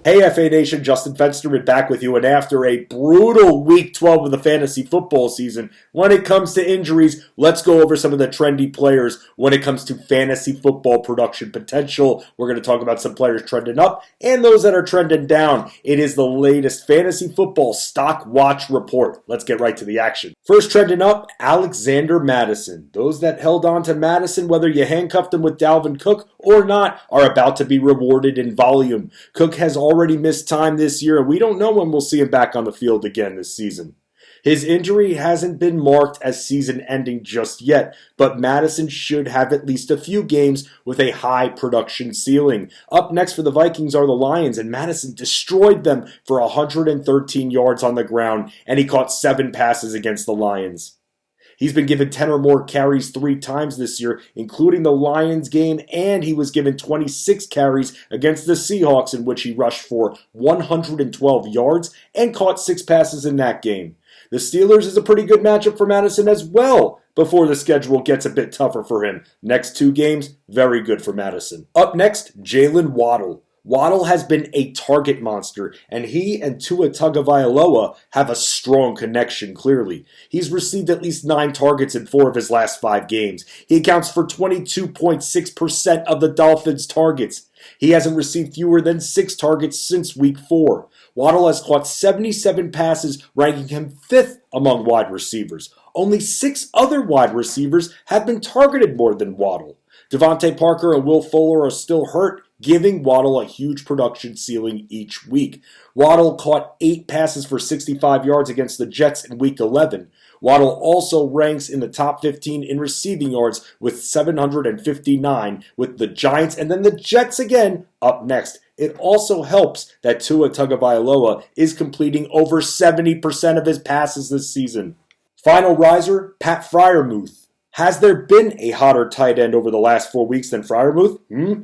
Hey FA Nation, Justin Fensterman back with you, and after a brutal Week 12 of the fantasy football season, when it comes to injuries, let's go over some of the trendy players when it comes to fantasy football production potential. We're going to talk about some players trending up and those that are trending down. It is the latest fantasy football stock watch report. Let's get right to the action. First trending up, Alexander Mattison. Those that held on to Mattison, whether you handcuffed him with Dalvin Cook or not, are about to be rewarded in volume. Cook has already missed time this year, and we don't know when we'll see him back on the field again this season. His injury hasn't been marked as season-ending just yet, but Mattison should have at least a few games with a high production ceiling. Up next for the Vikings are the Lions, and Mattison destroyed them for 113 yards on the ground, and he caught 7 passes against the Lions. He's been given 10 or more carries 3 times this year, including the Lions game, and he was given 26 carries against the Seahawks, in which he rushed for 112 yards and caught 6 passes in that game. The Steelers is a pretty good matchup for Mattison as well, before the schedule gets a bit tougher for him. Next 2 games, very good for Mattison. Up next, Jalen Waddle. Waddle has been a target monster, and he and Tua Tagovailoa have a strong connection, clearly. He's received at least 9 targets in 4 of his last 5 games. He accounts for 22.6% of the Dolphins' targets. He hasn't received fewer than 6 targets since Week 4. Waddle has caught 77 passes, ranking him 5th among wide receivers. Only 6 other wide receivers have been targeted more than Waddle. Devontae Parker and Will Fuller are still hurt, giving Waddle a huge production ceiling each week. Waddle caught 8 passes for 65 yards against the Jets in Week 11. Waddle also ranks in the top 15 in receiving yards with 759, with the Giants and then the Jets again up next. It also helps that Tua Tagovailoa is completing over 70% of his passes this season. Final riser, Pat Friarmuth. Has there been a hotter tight end over the last 4 weeks than Friarmuth?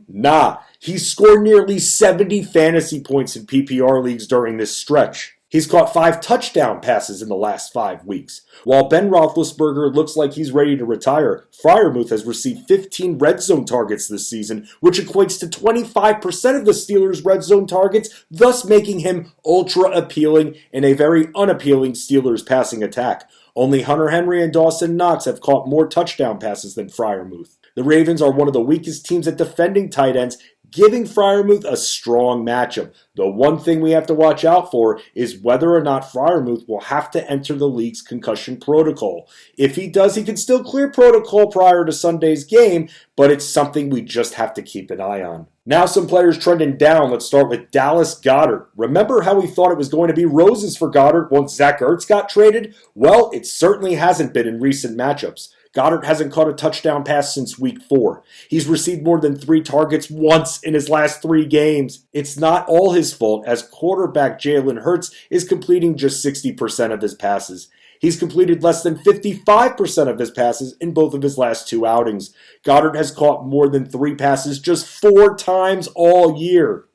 Nah. He's scored nearly 70 fantasy points in PPR leagues during this stretch. He's caught 5 touchdown passes in the last 5 weeks. While Ben Roethlisberger looks like he's ready to retire, Friarmuth has received 15 red zone targets this season, which equates to 25% of the Steelers' red zone targets, thus making him ultra appealing in a very unappealing Steelers passing attack. Only Hunter Henry and Dawson Knox have caught more touchdown passes than Friarmuth. The Ravens are one of the weakest teams at defending tight ends, giving Friarmuth a strong matchup. The one thing we have to watch out for is whether or not Friarmuth will have to enter the league's concussion protocol. If he does, he can still clear protocol prior to Sunday's game, but it's something we just have to keep an eye on. Now some players trending down. Let's start with Dallas Goddard. Remember how we thought it was going to be roses for Goddard once Zach Ertz got traded? Well, it certainly hasn't been in recent matchups. Goddard hasn't caught a touchdown pass since Week 4. He's received more than 3 targets once in his last 3 games. It's not all his fault, as quarterback Jalen Hurts is completing just 60% of his passes. He's completed less than 55% of his passes in both of his last 2 outings. Goddard has caught more than 3 passes just 4 times all year.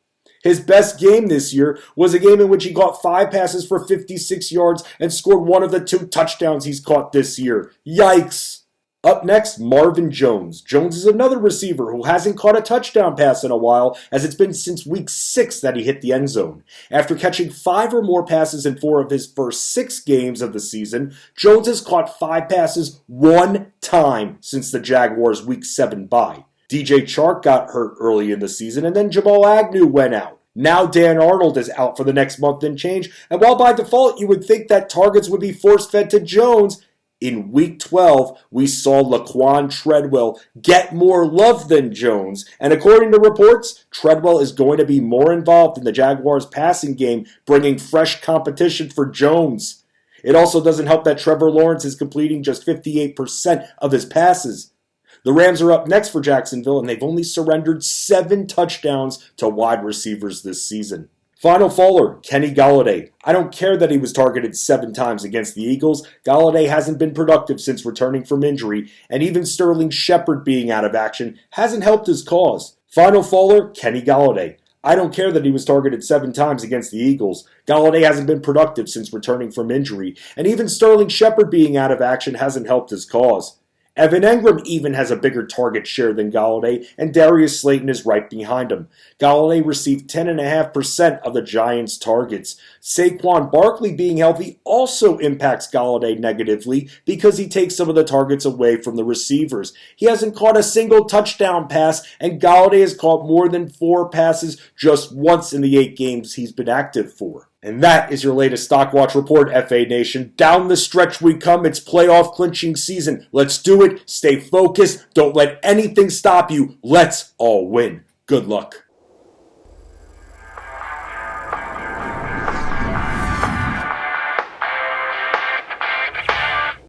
His best game this year was a game in which he caught 5 passes for 56 yards and scored 1 of the 2 touchdowns he's caught this year. Yikes! Up next, Marvin Jones. Jones is another receiver who hasn't caught a touchdown pass in a while, as it's been since Week 6 that he hit the end zone. After catching 5 or more passes in 4 of his first 6 games of the season, Jones has caught 5 passes 1 time since the Jaguars' Week 7 bye. DJ Chark got hurt early in the season, and then Jamal Agnew went out. Now Dan Arnold is out for the next month and change, and while by default you would think that targets would be force-fed to Jones, in Week 12, we saw Laquan Treadwell get more love than Jones, and according to reports, Treadwell is going to be more involved in the Jaguars' passing game, bringing fresh competition for Jones. It also doesn't help that Trevor Lawrence is completing just 58% of his passes. The Rams are up next for Jacksonville, and they've only surrendered 7 touchdowns to wide receivers this season. Final faller, Kenny Golladay. I don't care that he was targeted 7 times against the Eagles. Golladay hasn't been productive since returning from injury, and even Sterling Shepard being out of action hasn't helped his cause. Final faller, Kenny Golladay. I don't care that he was targeted 7 times against the Eagles. Golladay hasn't been productive since returning from injury, and even Sterling Shepard being out of action hasn't helped his cause. Evan Engram even has a bigger target share than Golladay, and Darius Slayton is right behind him. Golladay received 10.5% of the Giants' targets. Saquon Barkley being healthy also impacts Golladay negatively because he takes some of the targets away from the receivers. He hasn't caught a single touchdown pass, and Golladay has caught more than 4 passes just once in the 8 games he's been active for. And that is your latest Stockwatch report, FA Nation. Down the stretch we come. It's playoff clinching season. Let's do it. Stay focused. Don't let anything stop you. Let's all win. Good luck.